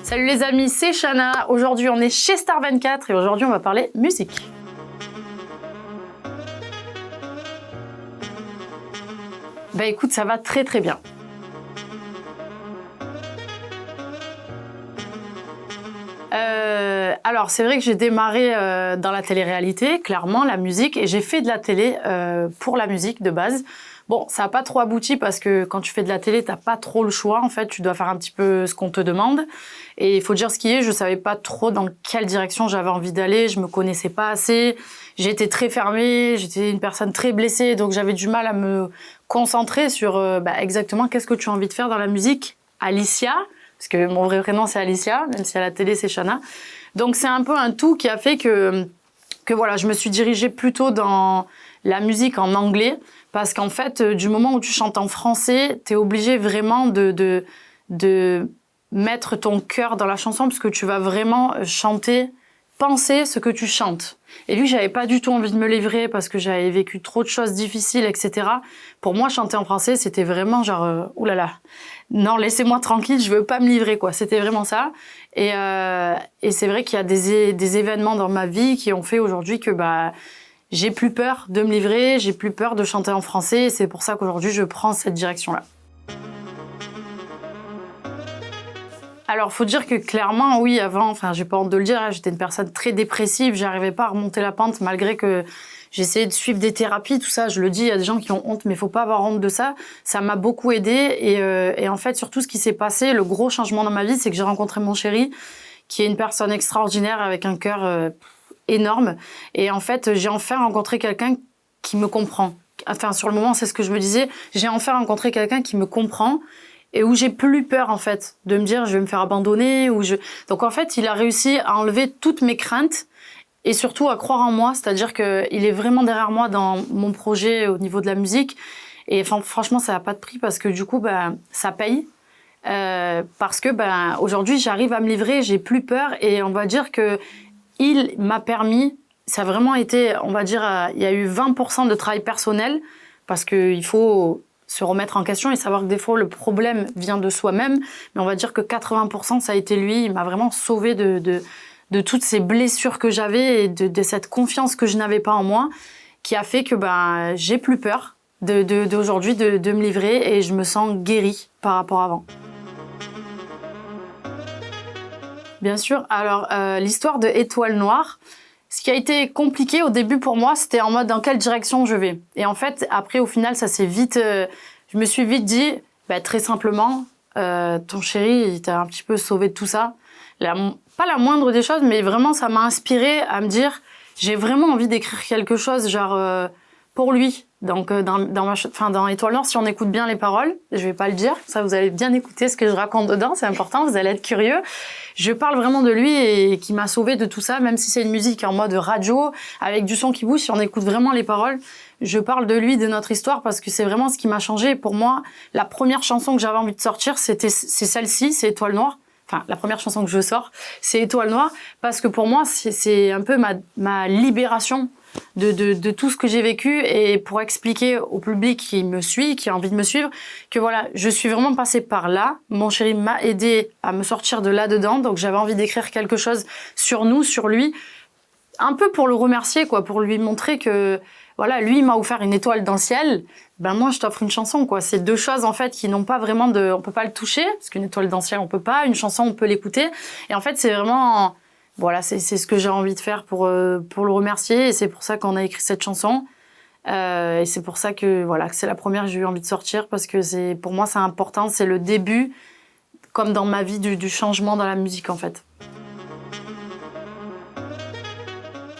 Salut les amis, c'est Chana. Aujourd'hui, on est chez Star24 et aujourd'hui, on va parler musique. Bah écoute, ça va très très bien. Alors, c'est vrai que j'ai démarré dans la télé-réalité, clairement, la musique, et j'ai fait de la télé pour la musique de base. Bon, ça n'a pas trop abouti parce que quand tu fais de la télé, t'as pas trop le choix. En fait, tu dois faire un petit peu ce qu'on te demande. Et il faut dire ce qui est, je savais pas trop dans quelle direction j'avais envie d'aller. Je me connaissais pas assez. J'étais très fermée. J'étais une personne très blessée. Donc, j'avais du mal à me concentrer sur exactement qu'est-ce que tu as envie de faire dans la musique. Alicia, parce que mon vrai prénom, c'est Alicia, même si à la télé, c'est Chana. Donc, c'est un peu un tout qui a fait que voilà, je me suis dirigée plutôt dans la musique en anglais. Parce qu'en fait, du moment où tu chantes en français, t'es obligé vraiment de mettre ton cœur dans la chanson parce que tu vas vraiment chanter, penser ce que tu chantes. Et lui, j'avais pas du tout envie de me livrer parce que j'avais vécu trop de choses difficiles, etc. Pour moi, chanter en français, c'était vraiment genre, oulala, non, laissez-moi tranquille, je veux pas me livrer, quoi. C'était vraiment ça. Et c'est vrai qu'il y a des événements dans ma vie qui ont fait aujourd'hui que, j'ai plus peur de me livrer, j'ai plus peur de chanter en français, et c'est pour ça qu'aujourd'hui je prends cette direction-là. Alors, faut dire que clairement, oui, avant, j'ai pas honte de le dire, j'étais une personne très dépressive, j'arrivais pas à remonter la pente malgré que j'essayais de suivre des thérapies, tout ça, je le dis, il y a des gens qui ont honte, mais faut pas avoir honte de ça. Ça m'a beaucoup aidée, et en fait, surtout ce qui s'est passé, le gros changement dans ma vie, c'est que j'ai rencontré mon chéri, qui est une personne extraordinaire avec un cœur énorme. Et en fait, j'ai enfin rencontré quelqu'un qui me comprend. Enfin, sur le moment, c'est ce que je me disais. J'ai enfin rencontré quelqu'un qui me comprend et où j'ai plus peur, en fait, de me dire je vais me faire abandonner. Donc, en fait, il a réussi à enlever toutes mes craintes et surtout à croire en moi. C'est-à-dire qu'il est vraiment derrière moi dans mon projet au niveau de la musique. Et franchement, ça n'a pas de prix parce que du coup, ça paye. Parce que aujourd'hui, j'arrive à me livrer, j'ai plus peur et on va dire que il m'a permis, ça a vraiment été, on va dire, il y a eu 20% de travail personnel parce qu'il faut se remettre en question et savoir que des fois le problème vient de soi-même, mais on va dire que 80% ça a été lui, il m'a vraiment sauvée de toutes ces blessures que j'avais et de cette confiance que je n'avais pas en moi qui a fait que j'ai plus peur d'aujourd'hui de me livrer et je me sens guérie par rapport à avant. Bien sûr. Alors, l'histoire de Étoile Noire, ce qui a été compliqué au début pour moi, c'était en mode dans quelle direction je vais. Et en fait, après, au final, ça s'est vite... je me suis vite dit, très simplement, ton chéri, il t'a un petit peu sauvé de tout ça. Pas la moindre des choses, mais vraiment, ça m'a inspirée à me dire, j'ai vraiment envie d'écrire quelque chose, genre, pour lui. Donc, dans Étoile Noire, si on écoute bien les paroles, je vais pas le dire, ça vous allez bien écouter ce que je raconte dedans, c'est important, vous allez être curieux. Je parle vraiment de lui et qui m'a sauvé de tout ça, même si c'est une musique en mode radio, avec du son qui bouge, si on écoute vraiment les paroles, je parle de lui, de notre histoire, parce que c'est vraiment ce qui m'a changé. Pour moi, la première chanson que j'avais envie de sortir, c'est celle-ci, c'est Étoile Noire. Enfin, la première chanson que je sors, c'est Étoile Noire, parce que pour moi, c'est un peu ma libération de tout ce que j'ai vécu et pour expliquer au public qui me suit, qui a envie de me suivre, que voilà, je suis vraiment passée par là. Mon chéri m'a aidé à me sortir de là-dedans, donc j'avais envie d'écrire quelque chose sur nous, sur lui, un peu pour le remercier, quoi, pour lui montrer que voilà, lui m'a offert une étoile dans le ciel, moi je t'offre une chanson, quoi. C'est deux choses en fait qui n'ont pas vraiment on peut pas le toucher parce qu'une étoile dans le ciel on peut pas, une chanson on peut l'écouter et en fait c'est vraiment voilà, c'est ce que j'ai envie de faire pour le remercier et c'est pour ça qu'on a écrit cette chanson. Et c'est pour ça que voilà, que c'est la première que j'ai eu envie de sortir parce que pour moi c'est important, c'est le début comme dans ma vie du changement dans la musique en fait.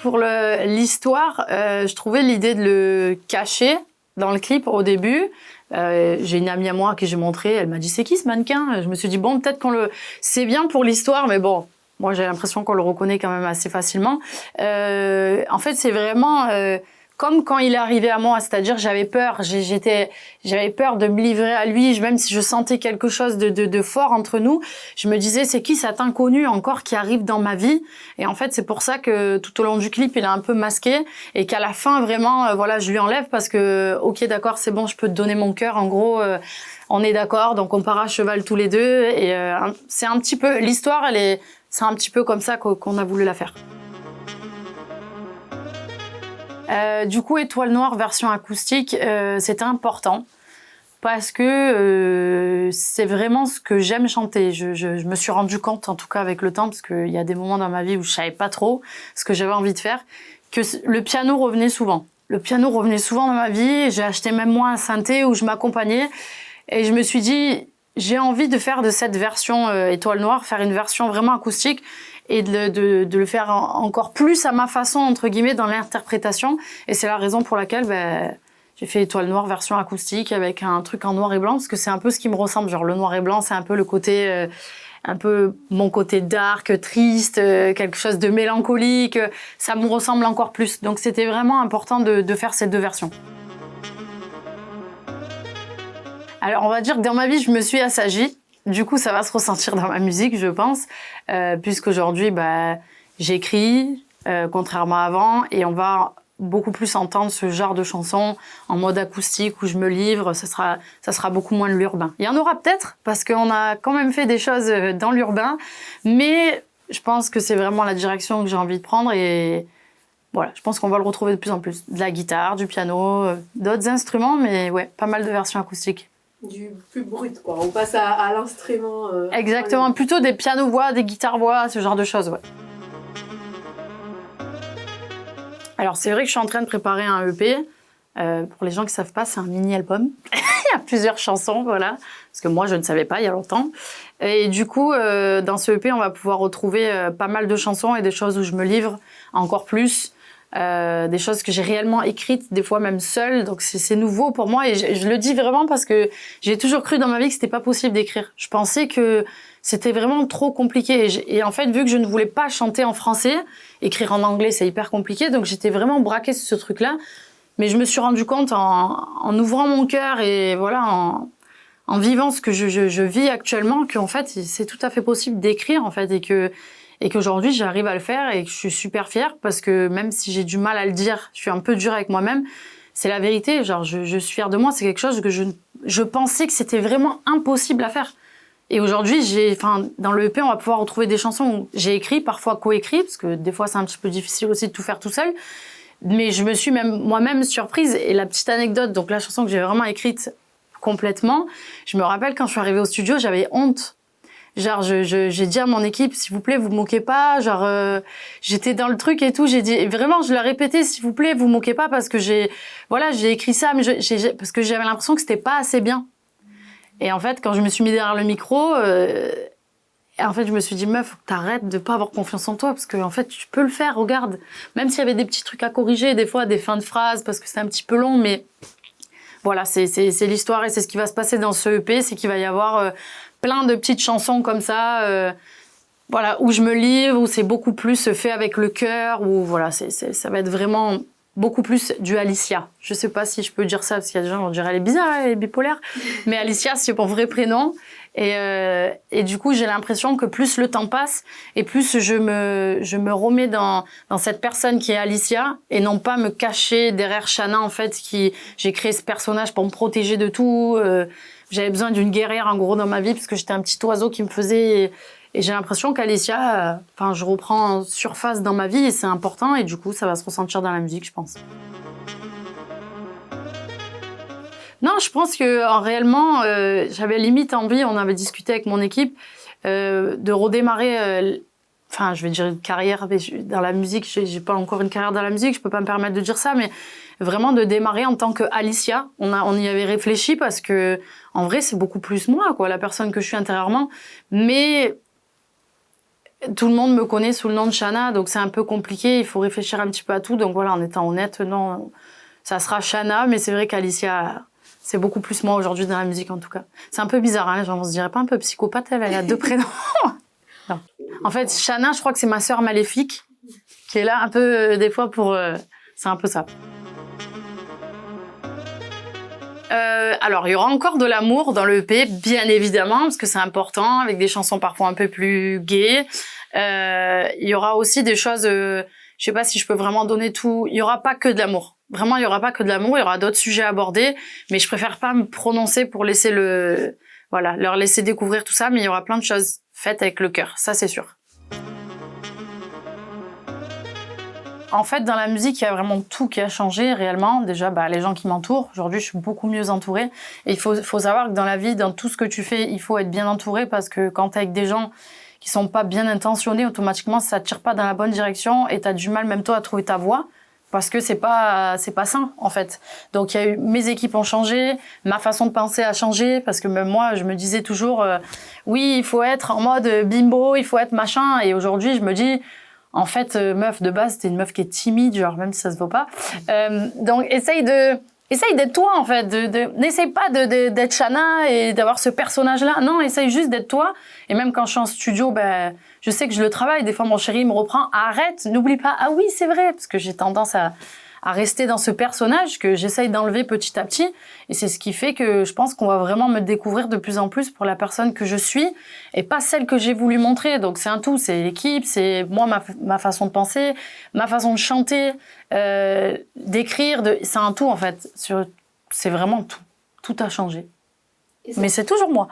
Pour l'histoire, je trouvais l'idée de le cacher dans le clip au début. J'ai une amie à moi à qui j'ai montré, elle m'a dit c'est qui ce mannequin? Je me suis dit bon peut-être c'est bien pour l'histoire mais bon. Moi, j'ai l'impression qu'on le reconnaît quand même assez facilement. En fait, c'est vraiment comme quand il est arrivé à moi, c'est-à-dire j'avais peur, j'avais peur de me livrer à lui, même si je sentais quelque chose de fort entre nous, je me disais c'est qui cet inconnu encore qui arrive dans ma vie? Et en fait c'est pour ça que tout au long du clip il est un peu masqué et qu'à la fin vraiment voilà je lui enlève parce que ok d'accord c'est bon je peux te donner mon cœur en gros on est d'accord donc on part à cheval tous les deux et c'est un petit peu l'histoire c'est un petit peu comme ça qu'on a voulu la faire. Du coup, Étoile Noire version acoustique, c'était important parce que c'est vraiment ce que j'aime chanter. Je me suis rendu compte, en tout cas avec le temps, parce qu'il y a des moments dans ma vie où je savais pas trop ce que j'avais envie de faire, que le piano revenait souvent. Le piano revenait souvent dans ma vie. J'ai acheté même moi un synthé où je m'accompagnais et je me suis dit, j'ai envie de faire de cette version Étoile Noire, faire une version vraiment acoustique. Et de le faire encore plus à ma façon, entre guillemets, dans l'interprétation. Et c'est la raison pour laquelle j'ai fait Étoile Noire version acoustique avec un truc en noir et blanc, parce que c'est un peu ce qui me ressemble. Genre le noir et blanc, c'est un peu le côté, un peu mon côté dark, triste, quelque chose de mélancolique. Ça me ressemble encore plus. Donc c'était vraiment important de faire ces deux versions. Alors on va dire que dans ma vie, je me suis assagie. Du coup, ça va se ressentir dans ma musique, je pense, puisqu'aujourd'hui, j'écris, contrairement à avant, et on va beaucoup plus entendre ce genre de chansons en mode acoustique où je me livre. Ça sera beaucoup moins de l'urbain. Il y en aura peut-être, parce qu'on a quand même fait des choses dans l'urbain, mais je pense que c'est vraiment la direction que j'ai envie de prendre et voilà, je pense qu'on va le retrouver de plus en plus. De la guitare, du piano, d'autres instruments, mais ouais, pas mal de versions acoustiques. Du plus brut, quoi. On passe à l'instrument. Exactement, plutôt des pianos-voix, des guitares-voix, ce genre de choses, ouais. Alors, c'est vrai que je suis en train de préparer un EP. Pour les gens qui ne savent pas, c'est un mini-album. Il y a plusieurs chansons, voilà. Parce que moi, je ne savais pas il y a longtemps. Et du coup, dans ce EP, on va pouvoir retrouver pas mal de chansons et des choses où je me livre encore plus. Des choses que j'ai réellement écrites, des fois même seule, donc c'est nouveau pour moi et je le dis vraiment parce que j'ai toujours cru dans ma vie que c'était pas possible d'écrire. Je pensais que c'était vraiment trop compliqué et en fait vu que je ne voulais pas chanter en français, écrire en anglais c'est hyper compliqué, donc j'étais vraiment braquée sur ce truc-là. Mais je me suis rendu compte en ouvrant mon cœur et voilà en vivant ce que je vis actuellement qu'en fait c'est tout à fait possible d'écrire en fait et qu'aujourd'hui j'arrive à le faire et que je suis super fière parce que même si j'ai du mal à le dire, je suis un peu dure avec moi-même, c'est la vérité, genre je suis fière de moi, c'est quelque chose que je pensais que c'était vraiment impossible à faire. Et aujourd'hui, dans le EP, on va pouvoir retrouver des chansons où j'ai écrit, parfois coécrit, parce que des fois c'est un petit peu difficile aussi de tout faire tout seul, mais je me suis même moi-même surprise. Et la petite anecdote, donc la chanson que j'ai vraiment écrite complètement, je me rappelle quand je suis arrivée au studio, j'avais honte. Genre, j'ai dit à mon équipe, s'il vous plaît, vous moquez pas. Genre, j'étais dans le truc et tout. J'ai dit, vraiment, je l'ai répété, s'il vous plaît, vous moquez pas parce que j'ai écrit ça, mais parce que j'avais l'impression que c'était pas assez bien. Et en fait, quand je me suis mis derrière le micro, en fait, je me suis dit, meuf, faut que t'arrêtes de pas avoir confiance en toi parce que, en fait, tu peux le faire, regarde. Même s'il y avait des petits trucs à corriger, des fois, des fins de phrases parce que c'était un petit peu long, mais voilà, c'est l'histoire et c'est ce qui va se passer dans ce EP, c'est qu'il va y avoir plein de petites chansons comme ça, voilà, où je me livre, où c'est beaucoup plus fait avec le cœur, où voilà, ça va être vraiment beaucoup plus du Alicia. Je sais pas si je peux dire ça, parce qu'il y a des gens qui vont dire elle est bizarre, elle est bipolaire, mais Alicia, c'est mon vrai prénom. Et du coup, j'ai l'impression que plus le temps passe, et plus je me remets dans cette personne qui est Alicia, et non pas me cacher derrière Shanna, en fait, j'ai créé ce personnage pour me protéger de tout. J'avais besoin d'une guerrière, en gros, dans ma vie, parce que j'étais un petit oiseau qui me faisait... Et j'ai l'impression qu'Alicia, je reprends surface dans ma vie, et c'est important, et du coup, ça va se ressentir dans la musique, je pense. Non, je pense que réellement, j'avais limite envie, on avait discuté avec mon équipe, de redémarrer... je vais dire une carrière dans la musique, j'ai pas encore une carrière dans la musique, je peux pas me permettre de dire ça, mais vraiment de démarrer en tant que Alicia. On y avait réfléchi parce que, en vrai, c'est beaucoup plus moi, quoi, la personne que je suis intérieurement. Mais tout le monde me connaît sous le nom de Shanna, donc c'est un peu compliqué, il faut réfléchir un petit peu à tout. Donc voilà, en étant honnête, non, ça sera Shanna, mais c'est vrai qu'Alicia, c'est beaucoup plus moi aujourd'hui dans la musique, en tout cas. C'est un peu bizarre, hein, on se dirait pas un peu psychopathe, elle a deux prénoms. Non. En fait, Shanna, je crois que c'est ma sœur maléfique, qui est là un peu, des fois, c'est un peu ça. Alors, il y aura encore de l'amour dans le EP, bien évidemment, parce que c'est important, avec des chansons parfois un peu plus gaies. Il y aura aussi des choses, je sais pas si je peux vraiment donner tout. Il y aura pas que de l'amour. Vraiment, il y aura pas que de l'amour. Il y aura d'autres sujets à aborder, mais je préfère pas me prononcer pour laisser leur laisser découvrir tout ça. Mais il y aura plein de choses faites avec le cœur, ça c'est sûr. En fait, dans la musique, il y a vraiment tout qui a changé réellement. Déjà, les gens qui m'entourent. Aujourd'hui, je suis beaucoup mieux entourée. Et il faut savoir que dans la vie, dans tout ce que tu fais, il faut être bien entouré parce que quand t'es avec des gens qui sont pas bien intentionnés, automatiquement, ça tire pas dans la bonne direction et t'as du mal même toi à trouver ta voie parce que c'est pas sain, en fait. Donc, il y a eu, mes équipes ont changé, ma façon de penser a changé parce que même moi, je me disais toujours, oui, il faut être en mode bimbo, il faut être machin. Et aujourd'hui, je me dis, en fait, meuf, de base, t'es une meuf qui est timide, genre, même si ça se voit pas. Donc, essaye d'être toi, en fait. N'essaye pas d'être Shanna et d'avoir ce personnage-là. Non, essaye juste d'être toi. Et même quand je suis en studio, je sais que je le travaille. Des fois, mon chéri me reprend. Arrête, n'oublie pas. Ah oui, c'est vrai. Parce que j'ai tendance à rester dans ce personnage que j'essaye d'enlever petit à petit. Et c'est ce qui fait que je pense qu'on va vraiment me découvrir de plus en plus pour la personne que je suis et pas celle que j'ai voulu montrer. Donc c'est un tout, c'est l'équipe, c'est moi, ma façon de penser, ma façon de chanter, d'écrire, c'est un tout en fait. C'est vraiment tout. Tout a changé. Mais c'est toujours moi.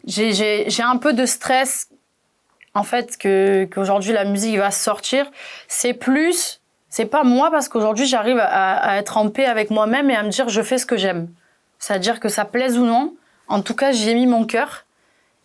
J'ai un peu de stress en fait qu'aujourd'hui la musique va sortir. C'est pas moi parce qu'aujourd'hui j'arrive à être en paix avec moi-même et à me dire je fais ce que j'aime. C'est-à-dire que ça plaise ou non, en tout cas j'y ai mis mon cœur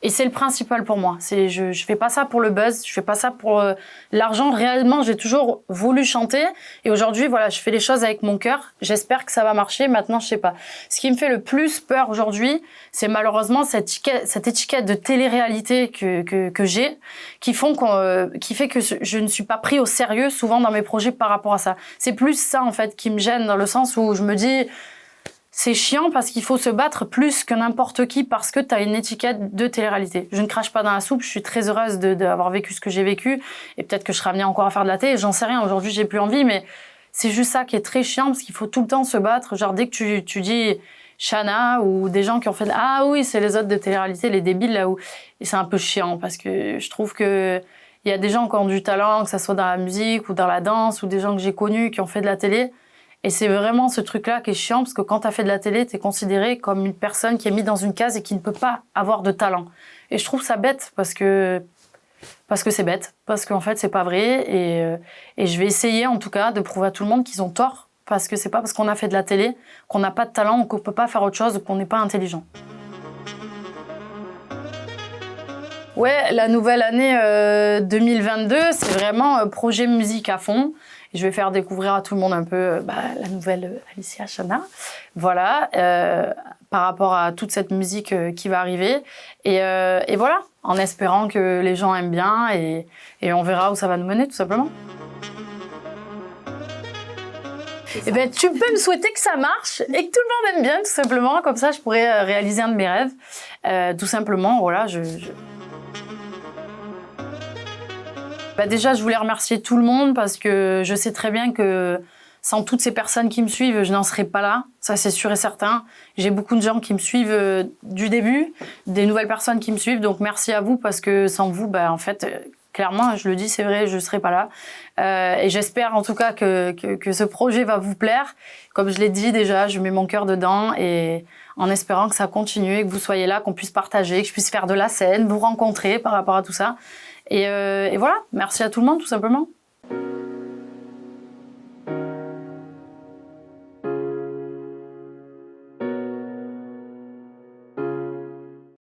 et c'est le principal pour moi. Je fais pas ça pour le buzz, je fais pas ça pour l'argent. Réellement, j'ai toujours voulu chanter et aujourd'hui voilà, je fais les choses avec mon cœur. J'espère que ça va marcher. Maintenant, je sais pas. Ce qui me fait le plus peur aujourd'hui, c'est malheureusement cette étiquette de télé-réalité que j'ai, qui fait que je ne suis pas pris au sérieux souvent dans mes projets par rapport à ça. C'est plus ça en fait qui me gêne dans le sens où je me dis c'est chiant parce qu'il faut se battre plus que n'importe qui parce que t'as une étiquette de télé-réalité. Je ne crache pas dans la soupe, je suis très heureuse d'avoir vécu ce que j'ai vécu et peut-être que je serai amenée encore à faire de la télé, j'en sais rien, aujourd'hui j'ai plus envie, mais c'est juste ça qui est très chiant parce qu'il faut tout le temps se battre. Genre dès que tu dis Shanna ou des gens qui ont fait ah oui, c'est les autres de télé-réalité, les débiles là où, et c'est un peu chiant parce que je trouve que il y a des gens qui ont du talent, que ça soit dans la musique ou dans la danse ou des gens que j'ai connus qui ont fait de la télé. Et c'est vraiment ce truc-là qui est chiant parce que quand t'as fait de la télé, t'es considéré comme une personne qui est mise dans une case et qui ne peut pas avoir de talent. Et je trouve ça bête parce que c'est bête, parce qu'en fait c'est pas vrai et je vais essayer en tout cas de prouver à tout le monde qu'ils ont tort parce que c'est pas parce qu'on a fait de la télé qu'on n'a pas de talent ou qu'on peut pas faire autre chose ou qu'on n'est pas intelligent. Ouais, la nouvelle année 2022, c'est vraiment projet musique à fond. Je vais faire découvrir à tout le monde un peu la nouvelle Alicia Shanna. Voilà, par rapport à toute cette musique qui va arriver. Et voilà, en espérant que les gens aiment bien et on verra où ça va nous mener, tout simplement. Eh ben, tu peux me souhaiter que ça marche et que tout le monde aime bien, tout simplement. Comme ça, je pourrais réaliser un de mes rêves. Tout simplement, voilà, déjà, je voulais remercier tout le monde parce que je sais très bien que sans toutes ces personnes qui me suivent, je n'en serais pas là. Ça, c'est sûr et certain. J'ai beaucoup de gens qui me suivent du début, des nouvelles personnes qui me suivent. Donc, merci à vous parce que sans vous, en fait, clairement, je le dis, c'est vrai, je ne serais pas là. Et j'espère en tout cas que ce projet va vous plaire. Comme je l'ai dit déjà, je mets mon cœur dedans et en espérant que ça continue et que vous soyez là, qu'on puisse partager, que je puisse faire de la scène, vous rencontrer par rapport à tout ça. Et voilà, merci à tout le monde, tout simplement.